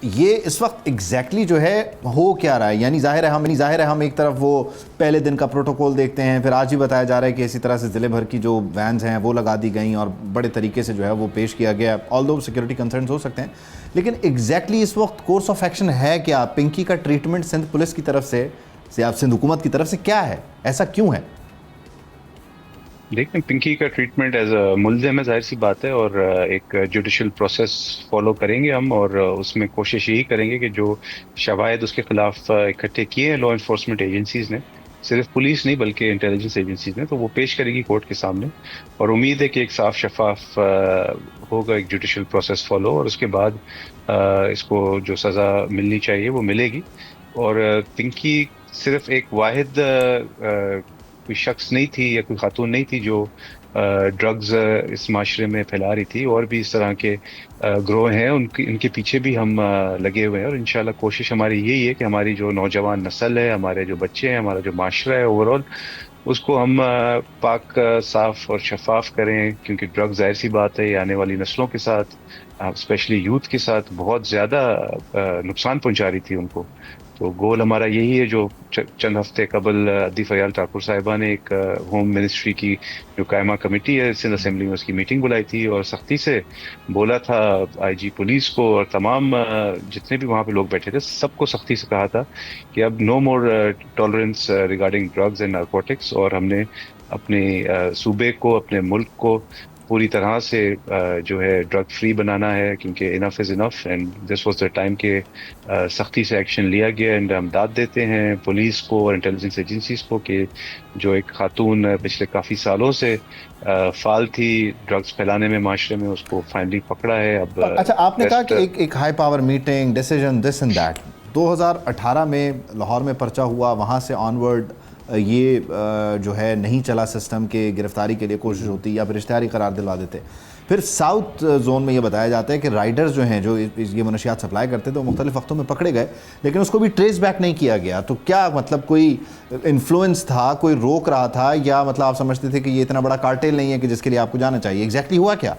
یہ اس وقت ایگزیکٹلی جو ہے ہو کیا رہا ہے؟ یعنی ظاہر ہے ہم ایک طرف وہ پہلے دن کا پروٹوکول دیکھتے ہیں، پھر آج ہی بتایا جا رہا ہے کہ اسی طرح سے ضلع بھر کی جو وینز ہیں وہ لگا دی گئیں اور بڑے طریقے سے جو ہے وہ پیش کیا گیا، آلدو سیکورٹی کنسرنز ہو سکتے ہیں، لیکن ایگزیکٹلی اس وقت کورس آف ایکشن ہے کیا؟ پنکی کا ٹریٹمنٹ سندھ پولیس کی طرف سے یا سندھ حکومت کی طرف سے کیا ہے؟ ایسا کیوں ہے؟ دیکھیں، پنکی کا ٹریٹمنٹ ایز اے ملزم ہے، ظاہر سی بات ہے، اور ایک جوڈیشل پروسیس فالو کریں گے ہم، اور اس میں کوشش یہی کریں گے کہ جو شواہد اس کے خلاف اکٹھے کیے ہیں لا انفورسمنٹ ایجنسیز نے، صرف پولیس نہیں بلکہ انٹیلیجنس ایجنسیز نے، تو وہ پیش کرے گی کورٹ کے سامنے، اور امید ہے کہ ایک صاف شفاف ہوگا ایک جوڈیشل پروسیس فالو، اور اس کے بعد اس کو جو سزا ملنی چاہیے وہ ملے گی۔ اور پنکی صرف ایک واحد کوئی شخص نہیں تھی یا کوئی خاتون نہیں تھی جو ڈرگز اس معاشرے میں پھیلا رہی تھی، اور بھی اس طرح کے گروہ ہیں، ان کے پیچھے بھی ہم لگے ہوئے ہیں، اور انشاءاللہ کوشش ہماری یہی ہے کہ ہماری جو نوجوان نسل ہے، ہمارے جو بچے ہیں، ہمارا جو معاشرہ ہے اوور آل، اس کو ہم پاک صاف اور شفاف کریں، کیونکہ ڈرگ ظاہر سی بات ہے یہ آنے والی نسلوں کے ساتھ، اسپیشلی یوتھ کے ساتھ بہت زیادہ نقصان پہنچا رہی تھی ان کو۔ تو گول ہمارا یہی ہے، جو چند ہفتے قبل عدی فیال ٹھاکر صاحبہ نے ایک ہوم منسٹری کی جو قائمہ کمیٹی ہے سندھ اسمبلی میں، اس کی میٹنگ بلائی تھی، اور سختی سے بولا تھا آئی جی پولیس کو اور تمام جتنے بھی وہاں پہ لوگ بیٹھے تھے سب کو سختی سے کہا تھا کہ اب no more tolerance regarding drugs and narcotics, اور ہم نے اپنے صوبے کو، اپنے ملک کو پوری طرح سے جو ہے ڈرگ فری بنانا ہے، کیونکہ enough is enough, and this was the time کہ سختی سے ایکشن لیا گیا۔ اینڈ ہم داد دیتے ہیں پولیس کو اور انٹیلیجنس ایجنسیز کو کہ جو ایک خاتون پچھلے کافی سالوں سے فعال تھی ڈرگز پھیلانے میں معاشرے میں، اس کو فائنلی پکڑا ہے۔ اب اچھا، آپ نے کہا کہ ایک high power meeting, decision, this and that, 2018 میں لاہور میں پرچہ ہوا، وہاں سے آنورڈ یہ جو ہے نہیں چلا سسٹم کے گرفتاری کے لیے کوشش ہوتی یا پھر اشتہاری قرار دلوا دیتے۔ پھر ساؤتھ زون میں یہ بتایا جاتا ہے کہ رائڈرز جو ہیں جو یہ منشیات سپلائی کرتے تھے وہ مختلف وقتوں میں پکڑے گئے، لیکن اس کو بھی ٹریس بیک نہیں کیا گیا۔ تو کیا مطلب کوئی انفلوئنس تھا، کوئی روک رہا تھا، یا مطلب آپ سمجھتے تھے کہ یہ اتنا بڑا کارٹیل نہیں ہے کہ جس کے لیے آپ کو جانا چاہیے؟ ایگزیکٹلی ہوا کیا؟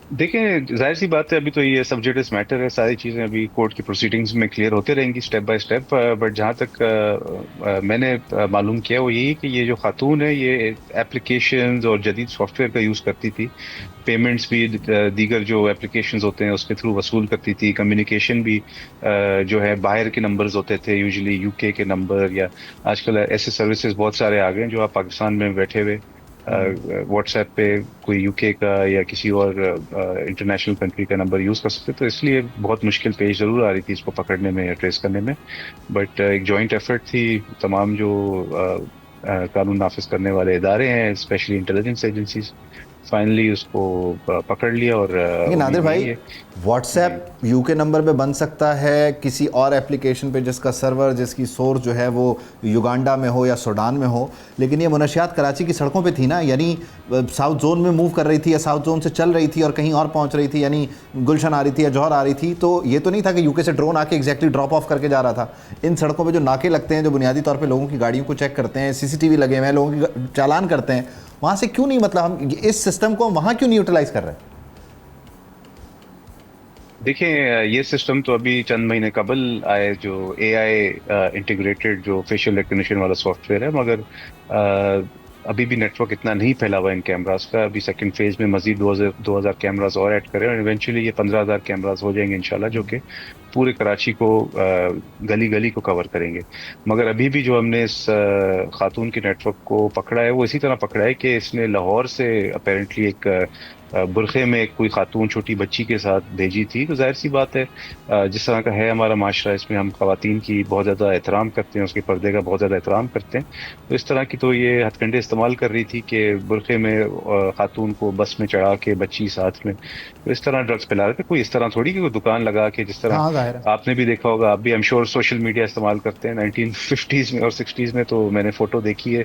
دیکھیں، ظاہر سی بات ہے ابھی تو یہ سب جوڈس میٹر ہے، ساری چیزیں ابھی کورٹ کی پروسیڈنگز میں کلیئر ہوتے رہیں گی اسٹیپ بائی اسٹیپ، بٹ جہاں تک میں نے معلوم کیا وہ یہی کہ یہ جو خاتون ہے یہ ایپلیکیشنز اور جدید سافٹ ویئر کا یوز کرتی تھی، پیمنٹس بھی دیگر جو ایپلیکیشنز ہوتے ہیں اس کے تھرو وصول کرتی تھی، کمیونیکیشن بھی جو ہے باہر کے نمبرز ہوتے تھے، یوزلی یو کے نمبر، یا آج کل ایسے سروسز بہت سارے آ گئے ہیں جو آپ پاکستان میں بیٹھے ہوئے واٹس ایپ پہ کوئی یو کے کا یا کسی اور انٹرنیشنل کنٹری کا نمبر یوز کر سکتے، تو اس لیے بہت مشکل پیش ضرور آ رہی تھی اس کو پکڑنے میں یا ٹریس کرنے میں، بٹ ایک جوائنٹ ایفرٹ تھی، تمام جو قانون نافذ کرنے والے ادارے ہیں اسپیشلی انٹیلیجنس ایجنسیز، فائنلی اس کو پکڑ لیا، اور لیکن نادر امید بھائی، یہی ہے۔ واٹس جی ایپ یو کے نمبر پہ بن سکتا ہے کسی اور اپلیکیشن پہ جس کا سرور، جس کی سورس جو ہے وہ یوگانڈا میں ہو یا سوڈان میں ہو، لیکن یہ منشیات کراچی کی سڑکوں پہ تھی نا، یعنی ساؤتھ زون میں موو کر رہی تھی یا ساؤتھ زون سے چل رہی تھی اور کہیں اور پہنچ رہی تھی، یعنی گلشن آ رہی تھی یا جوہر آ رہی تھی، تو یہ تو نہیں تھا کہ یو کے سے ڈرون آ کے ایگزیکٹلی ڈراپ آف کر کے جا رہا تھا۔ ان سڑکوں پہ جو ناکے لگتے ہیں، جو بنیادی طور پہ لوگوں کی گاڑیوں کو چیک کرتے ہیں، سی سی ٹی وی لگے ہوئے ہیں، لوگوں کی چالان کرتے ہیں، وہاں سے کیوں نہیں، مطلب ہم اس سسٹم کو وہاں کیوں نہیں یوٹیلائز کر رہے؟ دیکھیں، یہ سسٹم تو ابھی چند مہینے قبل آئے، جو اے آئی انٹیگریٹڈ جو فیشیل ریکگنیشن والا سافٹ ویئر ہے، مگر ابھی بھی نیٹ ورک اتنا نہیں پھیلا ہوا ان کیمراز کا۔ ابھی سیکنڈ فیز میں مزید 2000 کیمراز اور ایڈ کریں، اور ایونچولی یہ 15,000 کیمراز ہو جائیں گے انشاءاللہ، جو کہ پورے کراچی کو گلی گلی کو کور کریں گے۔ مگر ابھی بھی جو ہم نے اس خاتون کے نیٹ ورک کو پکڑا ہے وہ اسی طرح پکڑا ہے کہ اس نے لاہور سے اپیرنٹلی ایک برقعے میں کوئی خاتون چھوٹی بچی کے ساتھ بھیجی تھی۔ تو ظاہر سی بات ہے جس طرح کا ہے ہمارا معاشرہ، اس میں ہم خواتین کی بہت زیادہ احترام کرتے ہیں، اس کے پردے کا بہت زیادہ احترام کرتے ہیں، تو اس طرح کی تو یہ ہتھ کنڈے استعمال کر رہی تھی کہ برقعے میں خاتون کو بس میں چڑھا کے بچی ساتھ میں، تو اس طرح ڈرگس پھیلا رہے تھے۔ کوئی اس طرح تھوڑی کہ کوئی دکان لگا کے، جس طرح ہاں ظاہر ہے۔ آپ نے بھی دیکھا ہوگا، آپ بھی ایم شور سوشل میڈیا استعمال کرتے ہیں، 1950s میں اور 60s میں تو میں نے فوٹو دیکھی ہے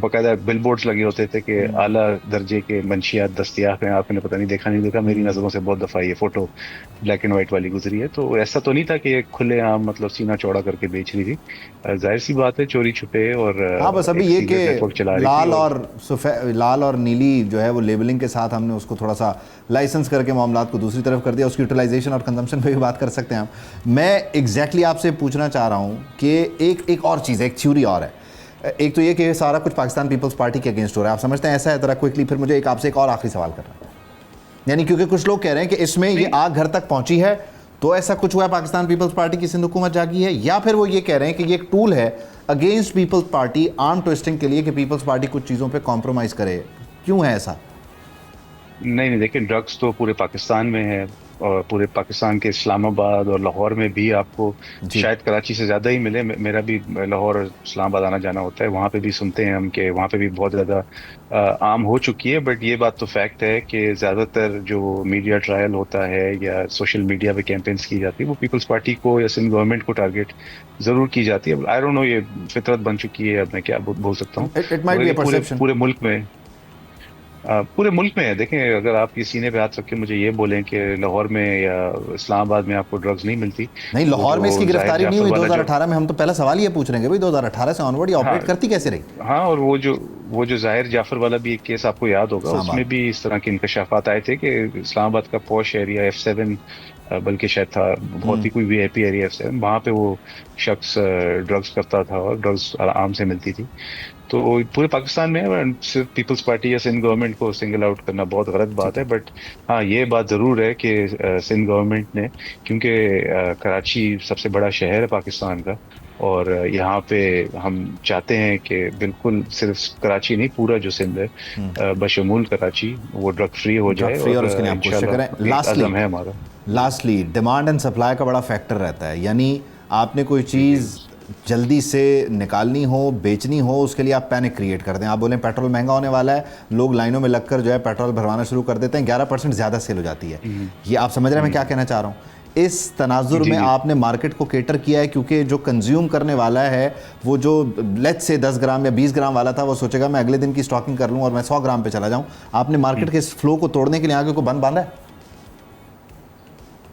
باقاعدہ بل بورڈز لگے ہوتے تھے کہ اعلیٰ درجے کے منشیات دستیاب ہیں. آپ نے پتہ نہیں دیکھا نہیں دیکھا, میری نظروں سے بہت دفعہ یہ فوٹو بلیک اینڈ وائٹ والی گزری ہے. تو ایسا تو نہیں تھا کہ کھلے عام مطلب سینہ چوڑا کر کے بیچ رہی تھی. ظاہر سی بات ہے چوری چھپے اور ہاں بس ابھی ایک یہ سیکرٹ نیٹ ورک کہ چلا رہی تھی. لال اور نیلی جو ہے وہ لیبلنگ کے ساتھ ہم نے اس کو تھوڑا سا لائسنس کر کے معاملات کو دوسری طرف کر دیا. اس کی یوٹیلائزیشن اور کنزمپشن پہ بھی بات کر سکتے ہیں ہم. میں ایگزیکٹلی آپ سے پوچھنا چاہ رہا ہوں کہ ایک اور چیز ہے, ایک تھیوری اور ہے. ایک تو یہ کہ سارا کچھ پاکستان پیپلز پارٹی کے اگینسٹ ہو رہا ہے, آپ سمجھتے ہیں ایسا ہے؟ ذرا کوئکلی پھر مجھے آپ سے ایک اور آخری سوال کرنا ہے. یعنی کیونکہ کچھ لوگ کہہ رہے ہیں کہ اس میں یہ آگ گھر تک پہنچی ہے تو ایسا کچھ ہوا ہے, پاکستان پیپلز پارٹی کی سندھ حکومت جاگی ہے, یا پھر وہ یہ کہہ رہے ہیں کہ یہ ایک ٹول ہے اگینسٹ پیپلز پارٹی آرم ٹوئسٹنگ کے لیے کہ پیپلز پارٹی کچھ چیزوں پہ کمپرومائز کرے. کیوں ہے ایسا؟ نہیں دیکھیں, ڈرگس تو پورے پاکستان میں ہے, اور پورے پاکستان کے اسلام آباد اور لاہور میں بھی آپ کو شاید کراچی سے زیادہ ہی ملے. میرا بھی لاہور اور اسلام آباد آنا جانا ہوتا ہے, وہاں پہ بھی سنتے ہیں ہم کہ وہاں پہ بھی بہت زیادہ عام ہو چکی ہے. بٹ یہ بات تو فیکٹ ہے کہ زیادہ تر جو میڈیا ٹرائل ہوتا ہے یا سوشل میڈیا پہ کیمپینس کی جاتی ہے وہ پیپلز پارٹی کو یا سندھ گورنمنٹ کو ٹارگیٹ ضرور کی جاتی ہے. آئی ڈونٹ نو, یہ فطرت بن چکی ہے, اب میں کیا بول سکتا ہوں. پورے ملک میں ہے. دیکھیں, اگر آپ یہ سینے پہ ہاتھ رکھ کے مجھے یہ بولیں کہ لاہور میں یا اسلام آباد میں آپ کو ڈرگز نہیں ملتی, نہیں لاہور میں اس کی گرفتاری نہیں ہوئی 2018 میں. ہم تو پہلا سوال یہ پوچھ رہے ہیں کہ بھائی 2018 سے آنورڈ یہ آپریٹ کرتی کیسے رہی؟ ہاں, اور وہ جو ظاہر جعفر والا بھی ایک کیس آپ کو یاد ہوگا, اس میں بھی اس طرح کے انکشافات آئے تھے کہ اسلام آباد کا پوش ایریا F7 بلکہ شاید تھا, بہت ہی کوئی وی آئی پی ایریا F7, وہاں پہ وہ شخص ڈرگز کرتا تھا اور ڈرگز عام سے ملتی تھی. تو پورے پاکستان میں صرف پیپلز پارٹی یا سندھ گورنمنٹ کو سنگل آؤٹ کرنا بہت غلط بات ہے. بٹ ہاں, یہ بات ضرور ہے کہ سندھ گورنمنٹ نے, کیونکہ کراچی سب سے بڑا شہر ہے پاکستان کا, اور یہاں پہ ہم چاہتے ہیں کہ بالکل صرف کراچی نہیں, پورا جو سندھ ہے بشمول کراچی وہ ڈرگ فری ہو جائے, اور اس کے لیے آپ کوشش کریں. عزم ہے ہمارا. لاسٹلی ڈیمانڈ اینڈ سپلائی کا بڑا فیکٹر رہتا ہے. یعنی آپ نے کوئی چیز جلدی سے نکالنی ہو, بیچنی ہو, اس کے لیے آپ پینک کریٹ کر دیں. آپ بولیں پیٹرول مہنگا ہونے والا ہے, لوگ لائنوں میں لگ کر جو ہے پیٹرول بھروانا شروع کر دیتے ہیں, 11% زیادہ سیل ہو جاتی ہے. یہ آپ سمجھ رہے ہیں میں کیا کہنا چاہ رہا ہوں؟ اس تناظر میں آپ نے مارکیٹ کو کیٹر کیا ہے, کیونکہ جو کنزیوم کرنے والا ہے وہ جو لیٹ سے 10 گرام یا 20 گرام والا تھا وہ سوچے گا میں اگلے دن کی سٹاکنگ کر لوں اور میں 100 گرام پہ چلا جاؤں. آپ نے مارکیٹ کے اس فلو کو توڑنے کے لیے آگے کو بند باندھا ہے؟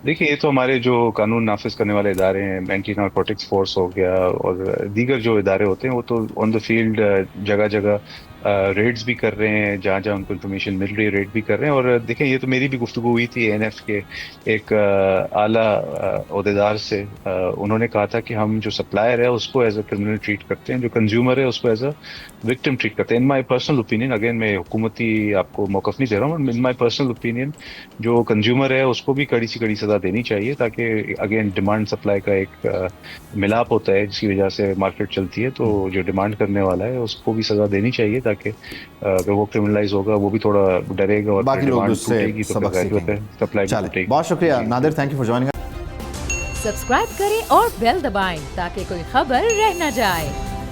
دیکھیے, یہ تو ہمارے جو قانون نافذ کرنے والے ادارے ہیں, اینٹی نارکوٹکس فورس ہو گیا اور دیگر جو ادارے ہوتے ہیں, وہ تو آن دا فیلڈ جگہ جگہ ریڈز بھی کر رہے ہیں, جہاں جہاں ان کو انفارمیشن مل رہی ہے ریڈ بھی کر رہے ہیں. اور دیکھیں, یہ تو میری بھی گفتگو ہوئی تھی NF کے ایک اعلیٰ عہدیدار سے. انہوں نے کہا تھا کہ ہم جو سپلائر ہے اس کو ایز اے کرمنل ٹریٹ کرتے ہیں, جو کنزیومر ہے اس کو ایز اے وکٹم ٹریٹ کرتے ہیں. ان مائی پرسنل اوپینین, اگین میں حکومتی آپ کو موقف نہیں دے رہا ہوں, ان مائی پرسنل اوپینین جو کنزیومر ہے اس کو بھی کڑی سی کڑی سزا دینی چاہیے, تاکہ اگین ڈیمانڈ سپلائی کا ایک ملاپ ہوتا ہے جس کی وجہ سے مارکیٹ چلتی ہے. تو جو ڈیمانڈ کرنے والا ہے اس کو بھی سزا دینی چاہیے, تاکہ اگر وہ کرمنلائز ہوگا وہ بھی تھوڑا ڈرے گا, اور باقی لوگ اس سے سبق سیکھیں گے. سپلائی. بہت شکریہ Nadir, thank you for joining. Subscribe کریں اور بیل دبائیں تاکہ کوئی خبر رہ نہ جائے.